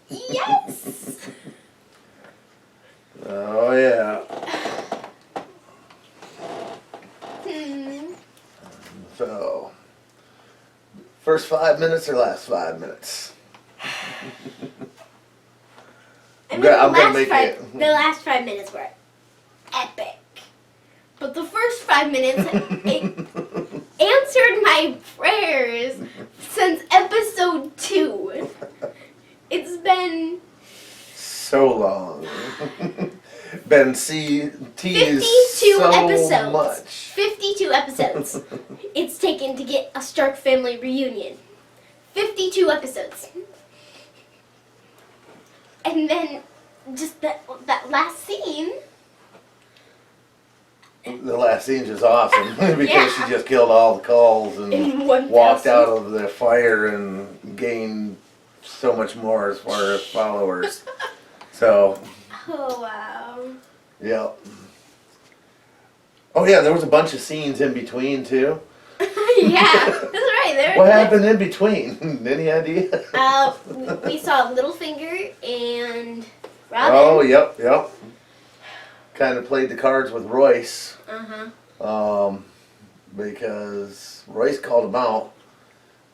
Yes! Oh, yeah. So, first 5 minutes or last 5 minutes? I mean, the the last 5 minutes were epic. But the first 5 minutes, it answered my prayers since episode 2. It's been so long. Been teased 52 so episodes. much. 52 episodes. It's taken to get a Stark family reunion. 52 episodes. And then just that last scene. The last scene's just awesome because Yeah. she just killed all the calls and In one walked person. out of the fire and gained so much more as far as followers. So, Oh, wow. yeah. Oh yeah, there was a bunch of scenes in between too. Yeah, that's right. What happened in between? Any idea? We saw Littlefinger and Robin. Oh, yep. Kind of played the cards with Royce. Because Royce called him out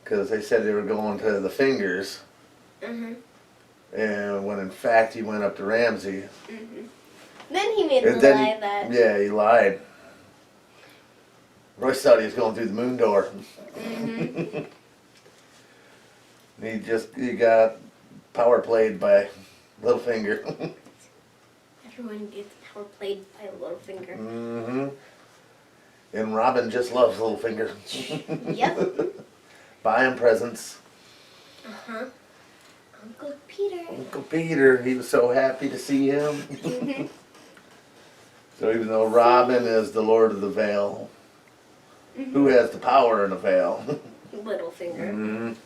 because they said they were going to the Fingers. And when in fact he went up to Ramsey. Then he made the lie that... Yeah, he lied. Royce thought he was going through the moon door. He got power played by Littlefinger. Everyone gets power played by Littlefinger. And Robin just loves Littlefinger. Yep. Buy him presents. Uncle Peter. Uncle Peter, he was so happy to see him. So even though Robin is the Lord of the Vale, who has the power in the Vale? Littlefinger.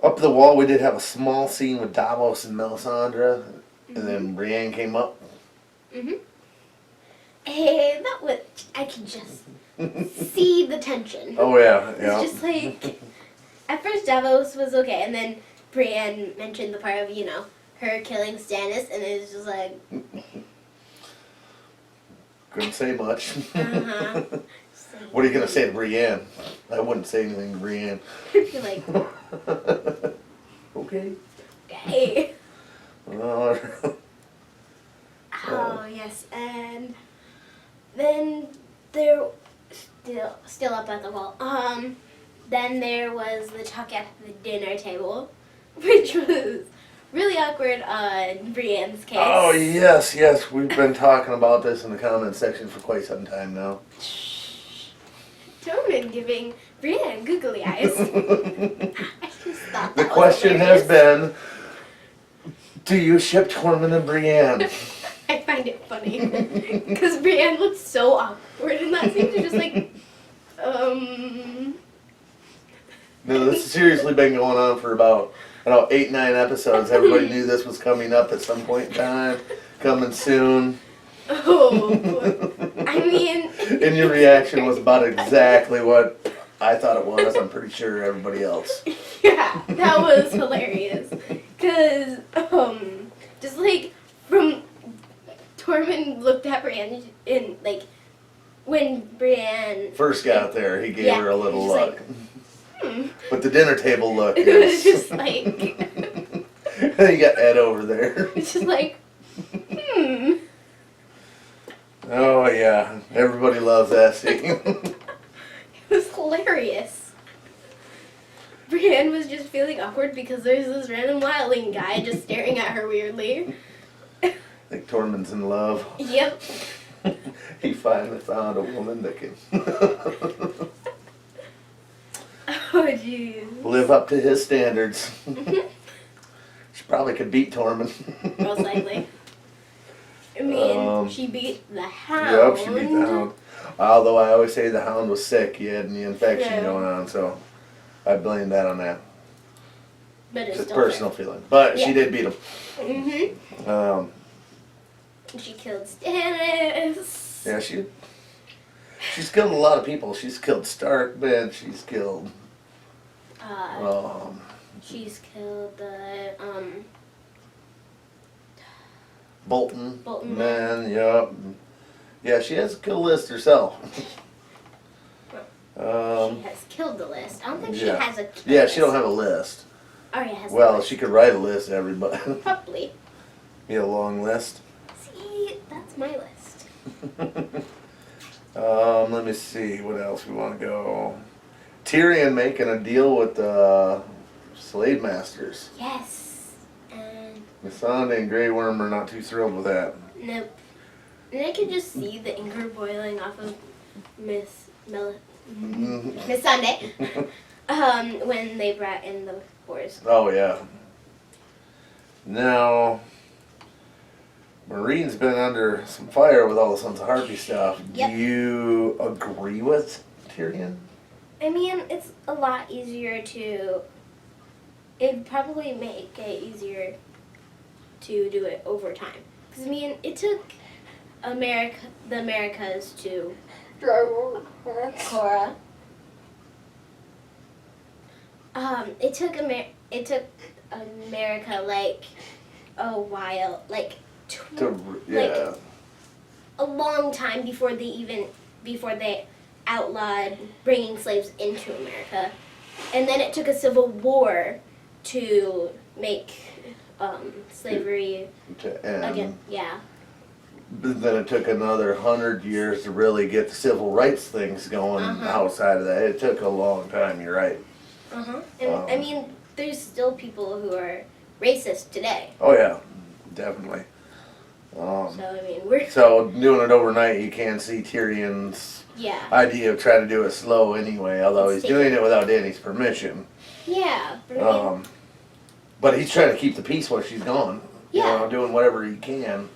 Up the wall, we did have a small scene with Davos and Melisandre, and then Brienne came up. Hey, that was... I can just see the tension. Oh yeah, It's just like... At first Davos was okay, and then Brienne mentioned the part of, her killing Stannis, and it was just like... Couldn't say much. What are you going to say to Brienne? I wouldn't say anything to Brienne. You're like... Okay. Okay. Oh, yes, and then there... Still up at the wall. Then there was the talk at the dinner table, which was really awkward on Brienne's case. Oh, yes. We've been talking about this in the comment section for quite some time now. Tormund giving Brienne googly eyes. I just thought The that question was has hilarious. been, do you ship Tormund and Brienne? I find it funny. Because Brienne looked so awkward in that scene. She's just like, No, this has seriously been going on for about 8, 9 episodes. Everybody knew this was coming up at some point in time. Coming soon. Oh, boy. I mean... And your reaction was about exactly what I thought it was. I'm pretty sure everybody else. Yeah, that was hilarious. Because, just like, from... Tormund looked at Brienne and, like, when Brienne... First got there, he gave her a little he's look. like, But the dinner table look It is... was just like... You got Ed over there. It's just like, Oh, yeah. Everybody loves that scene. It was hilarious. Brienne was just feeling awkward because there's this random wildling guy just staring at her weirdly. I think Tormund's in love. Yep. He finally found a woman that can Oh, jeez. live up to his standards. She probably could beat Tormund. Most likely. I mean, she beat the Hound. Yep, she beat the Hound. Although I always say the Hound was sick. He had the infection going on, so I blame that on that. But it's Just still personal feeling. But she did beat him. She killed Stannis. Yeah, she's killed a lot of people. She's killed Stark, man. She's killed She's killed the Bolton man. Yep. Yeah, she has a kill list herself. She has killed the list. I don't think she has a kill Yeah, list. she don't have a list. Arya has Well, a list. she could write a list of everybody. Probably. Be a long list. See, that's my list. Let me see what else we want to go. Tyrion making a deal with the slave masters. Yes. And Missandei and Grey Worm are not too thrilled with that. nope. And I can just see the anger boiling off of Miss Sunday. When they brought in the whores. Oh yeah. Now, Marine's been under some fire with all the Sons of Harpy stuff. Yep. Do you agree with Tyrion? I mean, it's a lot easier to. It'd probably make it easier to do it over time. Because, I mean, it took the Americas to Cora. It took America like a while, like a long time before they outlawed bringing slaves into America, and then it took a civil war to make slavery to end. again. Yeah. But then it took another 100 years to really get the civil rights things going outside of that. It took a long time, you're right. And I mean, there's still people who are racist today. Oh yeah, definitely. So I mean, we're So doing it overnight, you can see Tyrion's idea of trying to do it slow anyway, although he's doing it without Dany's permission. Yeah. But, I mean, but he's trying to keep the peace while she's gone. Yeah. You know, doing whatever he can.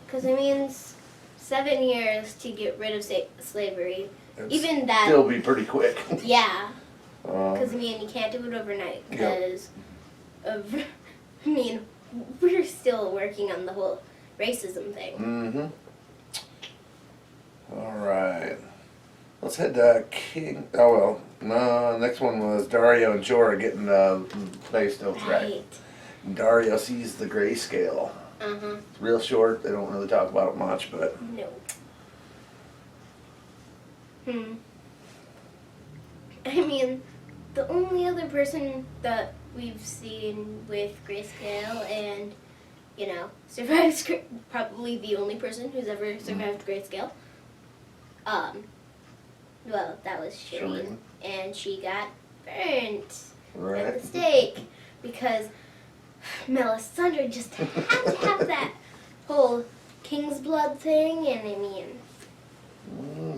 Because it means 7 years to get rid of slavery. It'd Even that. Still be pretty quick. Yeah. Because, I mean, you can't do it overnight. Because of. I mean, we're still working on the whole racism thing. Mm-hmm. Alright. Let's head to King. Oh, well. Next one was Dario and Jorah getting the place still track. Right. Dario sees the Greyscale. It's real short. They don't really talk about it much, but. No. I mean, the only other person that we've seen with Greyscale and, you know, survives, probably the only person who's ever survived Greyscale. Well, that was Shireen. And she got burnt at the stake because Melisandre just had to have that whole king's blood thing, and I mean,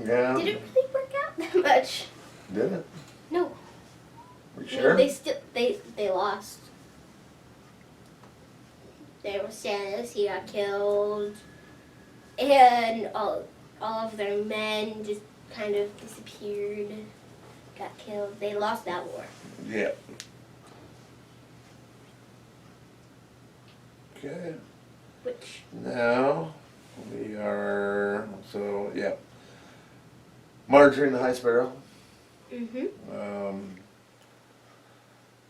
yeah. did it really work out that much? Did it? No. You sure? They lost. There was Stannis, he got killed, and all of their men just kind of disappeared, got killed. They lost that war. Yeah. Okay. Which? Now we are Margaery and the High Sparrow.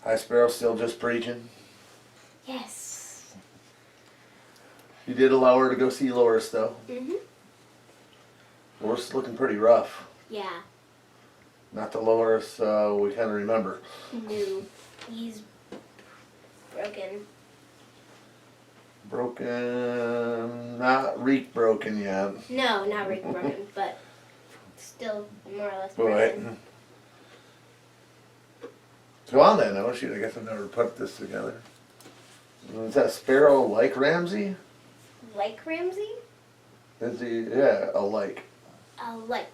High Sparrow still just preaching. Yes. You did allow her to go see Loras though. Loras looking pretty rough. Yeah. Not the Loras we kind of remember. No. He's broken. Broken, not reek broken yet. No, not Rick broken, but still more or less But broken. so on that note, shoot, I guess I've never put this together. Is that Sparrow like Ramsey? Like Ramsey? Is he? Yeah, like. Like.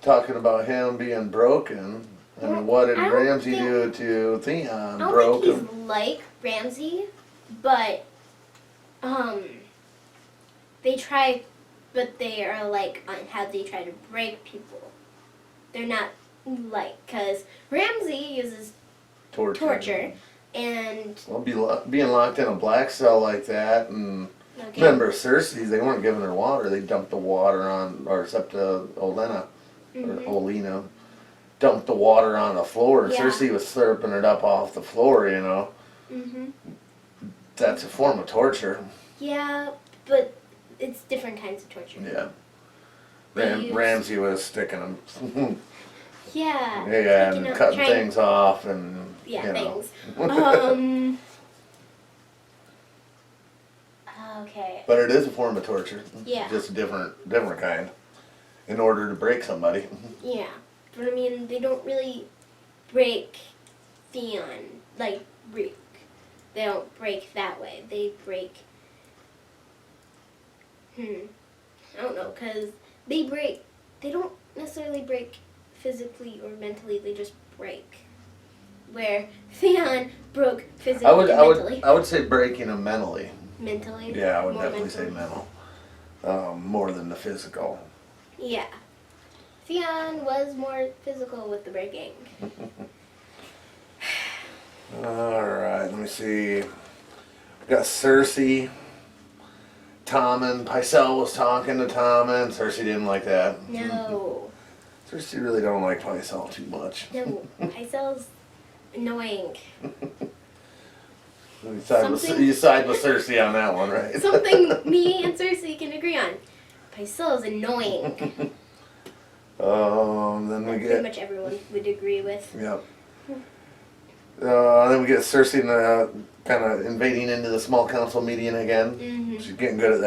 Talking about him being broken. I mean, what did Ramsey do to Theon? I don't think he's like Ramsey, but they try, but they are like on how they try to break people. They're not like, because Ramsey uses torture and. Well, being locked in a black cell like that, and remember Cersei, they weren't giving her water. They dumped the water on, or except Olenna, or Olena. dumped the water on the floor. Yeah. Cersei was slurping it up off the floor, you know. Mhm. That's a form of torture. Yeah, but it's different kinds of torture. Yeah. They use- Ramsey was sticking them. Yeah. Yeah, Picking and up- cutting trying- things off and, Yeah, you know. things. Okay. But it is a form of torture. Yeah. Just a different kind. In order to break somebody. Yeah. But I mean, they don't really break Theon like Rick. They don't break that way. They break. I don't know, because they don't necessarily break physically or mentally, they just break. Where Theon broke physically and mentally. I would say breaking them mentally. Mentally? Yeah, I would More definitely say mentally? mental. More than the physical. Yeah. Theon was more physical with the breaking. Alright, let me see. We got Cersei. Tommen. Pycelle was talking to Tommen. Cersei didn't like that. No. Cersei really don't like Pycelle too much. No. Pycelle's annoying. You side with Cersei on that one, right? Something me and Cersei can agree on. Pycelle's annoying. Then we Pretty get... much everyone would agree with. Yep. Then we get Cersei kind of invading into the small council meeting again. Mm-hmm. She's getting good at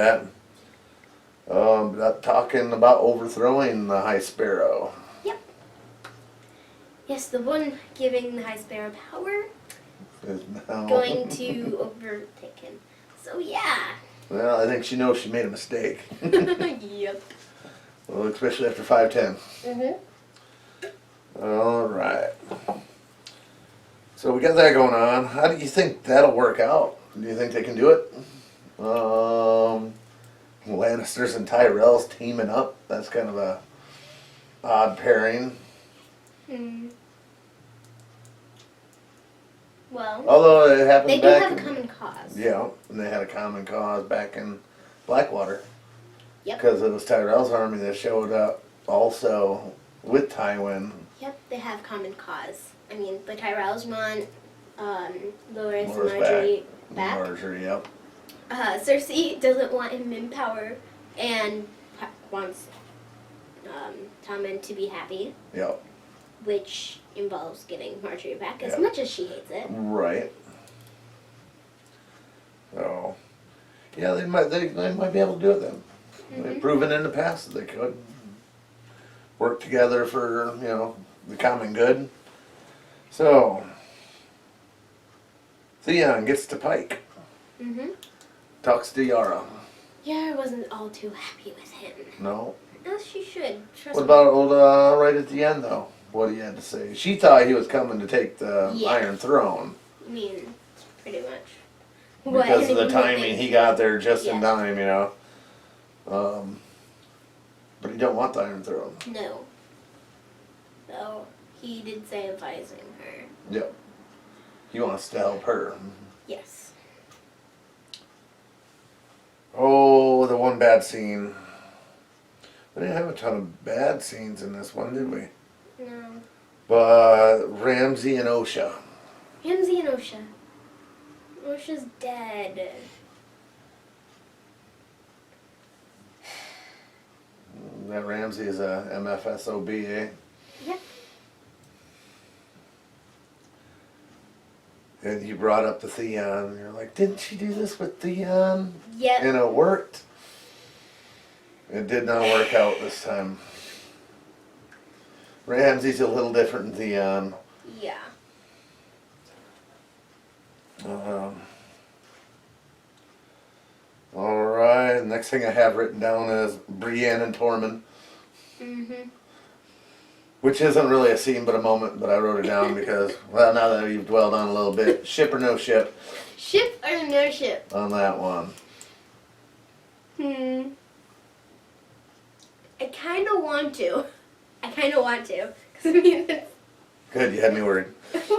that. Talking about overthrowing the High Sparrow. Yep. Yes, the one giving the High Sparrow power Is now... going to overtake him. So yeah. Well, I think she knows she made a mistake. Yep. Well, especially after 5:10. Mm-hmm. All right. So we got that going on. How do you think that'll work out? Do you think they can do it? Lannisters and Tyrells teaming up. That's kind of a odd pairing. Well, Although it happened they do back have a in- common cause. Yeah, and they had a common cause back in Blackwater. Yep. Because it was Tyrell's army that showed up also with Tywin. Yep, they have common cause. I mean, the Tyrells want Loras and Loras Margaery back. Marjorie, yep. Cersei doesn't want him in power and wants Tommen to be happy, Yep. which involves getting Margaery back as Yep. much as she hates it. Right. So, yeah, they might be able to do it then. They've proven in the past that they could work together for, the common good. So, Theon gets to Pike. Mm-hmm. Talks to Yara. Yara wasn't all too happy with him. No. As she should. Trust What me. about old, right at the end though? What he had to say? She thought he was coming to take the Yeah. Iron Throne. I mean, pretty much. Because of the anyone would timing, think. he got there just in Yeah. time, But he don't want the Iron Throne. No. So, he did say advising her. Yep. He wants to help her. Yes. Oh, the one bad scene. We didn't have a ton of bad scenes in this one, did we? No. But Ramsey and Osha. Ramsey and Osha. Osha's dead. That Ramsey is a MFSOB, eh? Yep. And you brought up the Theon. You're like, didn't she do this with Theon? Yep. And it worked. It did not work out this time. Ramsey's a little different than Theon. Yeah. Alright, next thing I have written down is Brienne and Tormund. Mm-hmm. Which isn't really a scene but a moment, but I wrote it down because, well, now that you've dwelled on it a little bit, ship or no ship Ship or no ship? on that one. I kind of want to. Because, I mean, Good, you had me worried.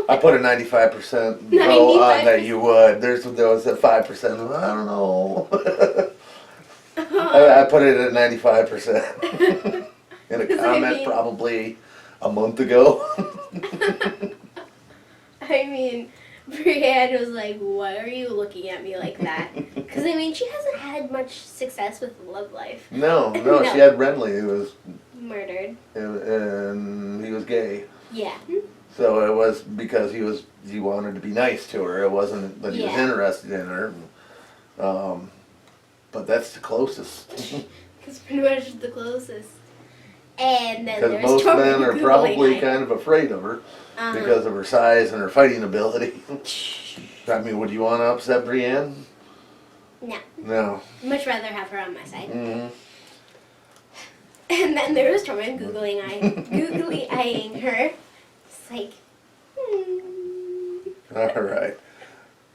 I put a 95% vote on that you would. There was a 5%, I don't know. I put it at 95%. In a Does it comment, mean- probably a month ago. I mean, Brienne was like, why are you looking at me like that? Because, I mean, she hasn't had much success with love life. No, No. she had Renly, who was Murdered. and he was gay. Yeah. So it was because he wanted to be nice to her. It wasn't that he was Yeah. interested in her. But that's the closest. It's pretty much the closest. And then Because there's most Tormund men are Googling probably it. kind of afraid of her because of her size and her fighting ability. I mean, would you want to upset Brienne? No. No. Much rather have her on my side. Mm-hmm. And then there was Tormund googly eyeing her. It's like, All right.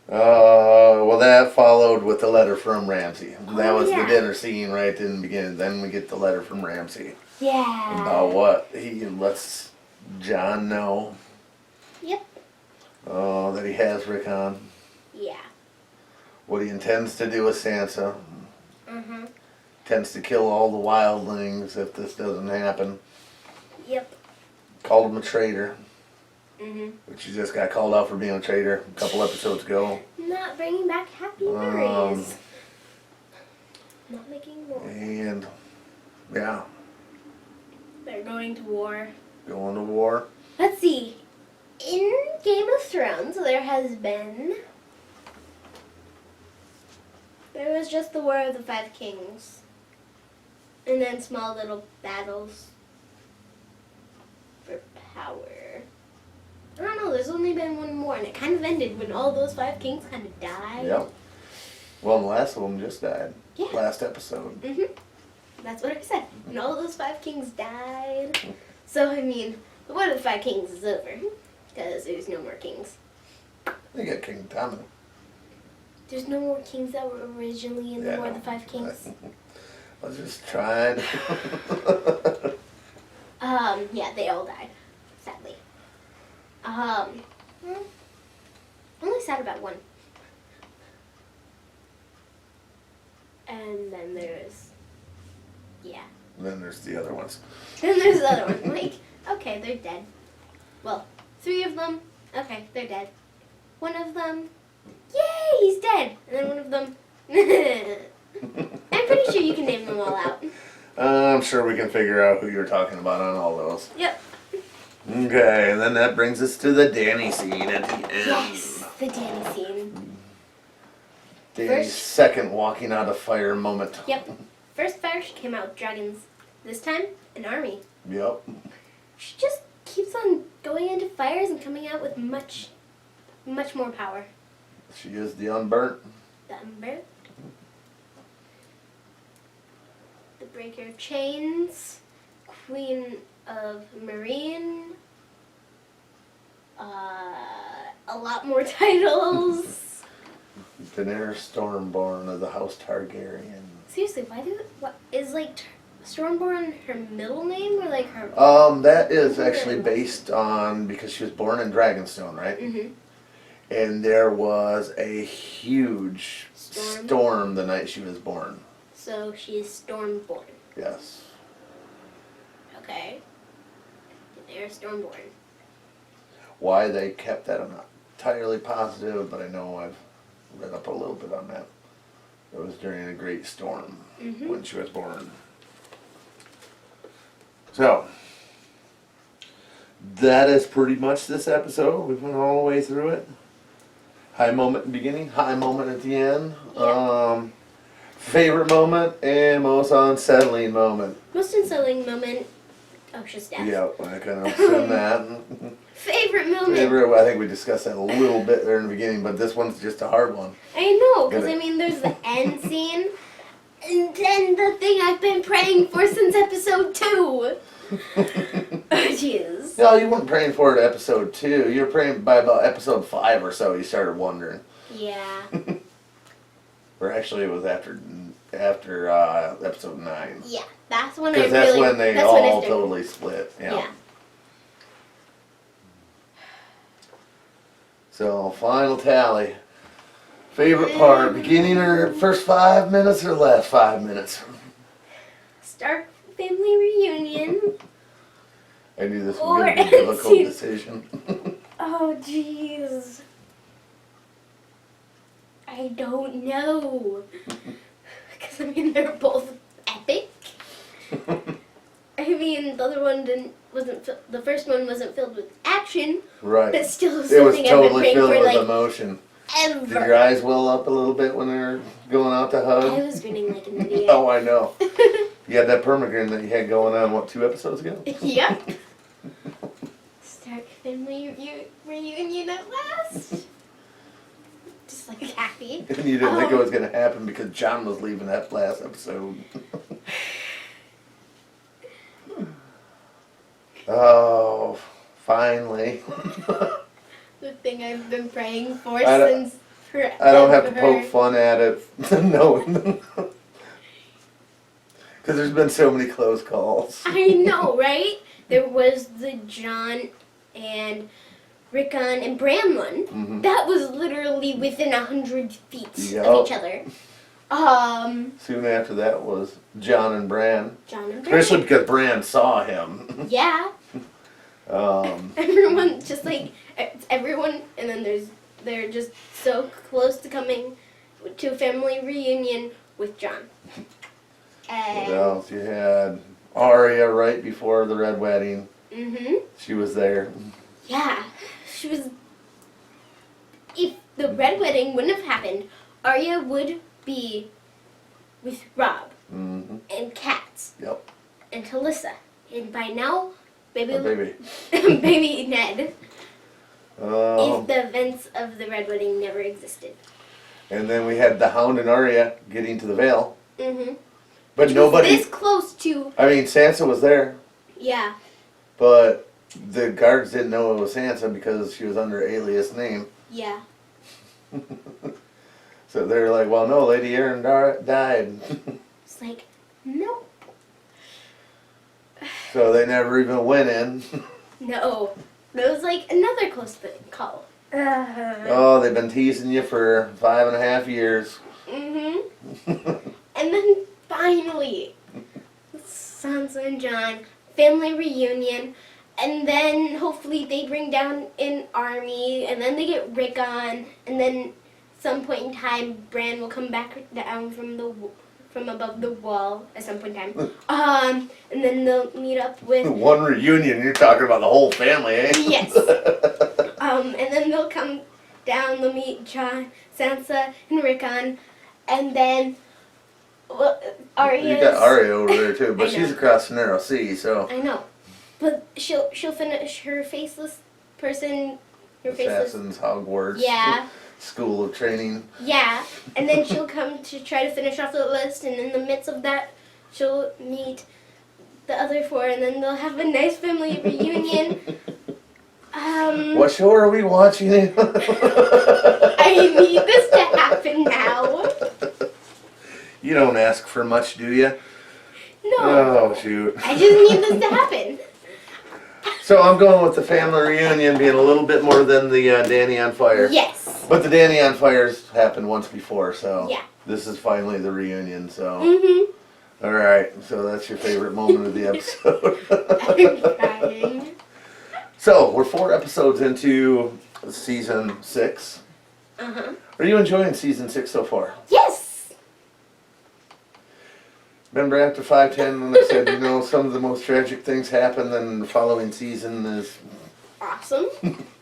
Well, that followed with the letter from Ramsey. That was yeah. the dinner scene right in the beginning. Then we get the letter from Ramsey yeah. about what he lets Jon know. Yep. That he has Rickon. Yeah. What he intends to do with Sansa. Mm-hmm. Tends to kill all the wildlings if this doesn't happen. Yep. Called him a traitor. Mm-hmm. Which he just got called out for being a traitor a couple episodes ago. Not bringing back happy memories. Not making war. And, yeah, They're going to war. going to war. Let's see. In Game of Thrones, there was just the War of the Five Kings. And then small little battles for power. I don't know, there's only been one more, and it kind of ended when all those five kings kind of died. Yep. Well, the last of them just died. Yeah. Last episode. Mm-hmm. That's what I said. When all those five kings died. So, I mean, the War of the Five Kings is over. Because there's no more kings. They got King Tommen. There's no more kings that were originally in the Yeah, War of the Five Kings. I was just trying. Yeah, they all died, sadly. Only sad about one. And then there's, yeah. Then there's the other ones. Then there's the other one. Like, okay, they're dead. Well, 3 of them, okay, they're dead. One of them, yay, he's dead. And then one of them, I'm pretty sure you can name them all out. I'm sure we can figure out who you're talking about on all those. Yep. Okay, and then that brings us to the Dany scene at the end. Yes, the Dany scene. Dany's First- second walking out of fire moment. Yep. First fire, she came out with dragons. This time, an army. Yep. She just keeps on going into fires and coming out with much more power. She is the unburnt. The Umber. The Breaker of Chains. Queen of Marine. A lot more titles. Daenerys Stormborn of the House Targaryen. Seriously, what is like Stormborn her middle name or like her? That is actually based on, because she was born in Dragonstone, right? Mm-hmm. And there was a huge Storm? storm the night she was born. So she's Stormborn. Yes. Okay. They're Stormborn. Why they kept that, I'm not entirely positive, but I know I've read up a little bit on that. It was during a great storm when she was born. So, that is pretty much this episode. We went all the way through it. High moment in the beginning, high moment at the end. Yeah. Favorite moment and most unsettling moment. Most unsettling moment. Oh, she's dead. Yeah, I kind of assume that. Favorite moment. Favorite, I think we discussed that a little bit there in the beginning, but this one's just a hard one. I know, because Get it. I mean, there's the end scene, and then the thing I've been praying for since episode 2. Oh, jeez. No, you weren't praying for it at episode 2. You were praying by about episode 5 or so. You started wondering. Yeah. Or actually, it was after episode 9. Yeah, that's when I Because really. that's when they that's when I all started- totally split. Yeah. So, final tally. Favorite part, beginning or first 5 minutes or last 5 minutes? Stark family reunion. I knew this Or was going to be a difficult decision. Oh, jeez. I don't know. Because, I mean, they're both epic. I mean, the other one the first one wasn't filled with action. Right. But still It was something I've been totally praying filled for, with like, emotion. ever. Did your eyes well up a little bit when they were going out to hug? I was grinning like an idiot. Oh, I know. You had that permagrin that you had going on, what, 2 episodes ago? Yep. Start family reunion at last. Just like happy. And you didn't think it was going to happen because John was leaving that last episode. Oh, finally. The thing I've been praying for I don't- since forever. I don't have to poke fun at it. No. Because there's been so many close calls. I know, right? There was the John and Rickon and Bran one. Mhm. That was literally within 100 feet Yep. of each other. Soon after that was John and Bran. John and Bran. Especially because Bran saw him. Yeah. Everyone just like everyone, and then they're just so close to coming to a family reunion with John. What else? You had Arya right before the Red Wedding. Mhm. She was there. Yeah, she was. If the Red Wedding wouldn't have happened, Arya would be with Rob Mm-hmm. and Kat Yep. and Talissa, and by now, Oh, baby. baby Ned. If Um, the events of the Red Wedding never existed. and then we had the Hound and Arya getting to the Vale. Mhm. But nobody. This close to. I mean, Sansa was there, Yeah. but the guards didn't know it was Sansa because she was under alias name. Yeah. So they're like, well, no, Lady Aaron died. It's like, nope. So they never even went in. No. That was like another close call. Oh, they've been teasing you for 5.5 years. Mhm. And then finally, Sansa and John, family reunion, and then hopefully they bring down an army, and then they get Rickon, and then some point in time, Bran will come back down from above the wall at some point in time. And then they'll meet up with. One reunion, you're talking about the whole family, eh? Yes. And then they'll come down, they'll meet John, Sansa, and Rickon, and then Arya's... You got Arya over there too, but I know. she's across the narrow sea, so. I know. But she'll finish her faceless person, her faceless... Assassins, Hogwarts. Yeah. School of training. Yeah. And then she'll come to try to finish off the list, and in the midst of that, she'll meet the other 4, and then they'll have a nice family reunion. What show are we watching? I need this to happen now. You don't ask for much, do you? No. Oh, shoot. I just need this to happen. So I'm going with the family reunion being a little bit more than the Danny on Fire. Yes. But the Danny on Fires happened once before, so Yeah. this is finally the reunion, so. Mhm. All right, so that's your favorite moment of the episode. I'm crying. So we're 4 episodes into season 6. Are you enjoying season 6 so far? Yes. Remember after 510 when I said, you know, some of the most tragic things happen, then the following season is... Awesome.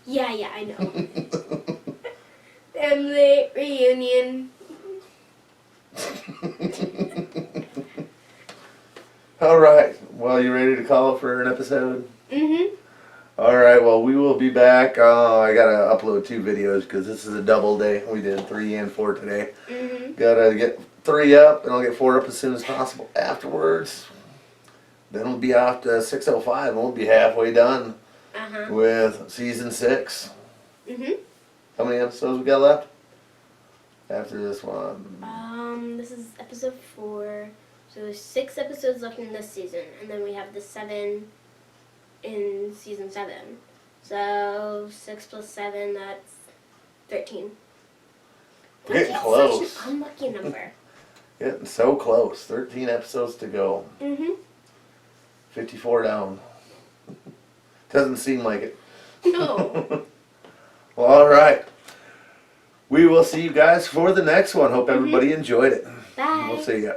Yeah, I know. Family reunion. All right, well, you ready to call it for an episode? Mhm. All right, well, we will be back. I got to upload 2 videos because this is a double day. We did 3 and 4 today. Mhm. Got to get 3 up, and I'll get 4 up as soon as possible afterwards. Then we'll be off to 6:05, and we'll be halfway done with season 6. Mhm. How many episodes we got left after this one? This is episode 4. So there's 6 episodes left in this season, and then we have the 7 in season 7. So 6 plus 7, that's 13. Getting 13's close. Such an unlucky number. Getting so close. 13 episodes to go. Mhm. 54 down. Doesn't seem like it. No. Well, all right. We will see you guys for the next one. Hope everybody enjoyed it. Bye. We'll see ya.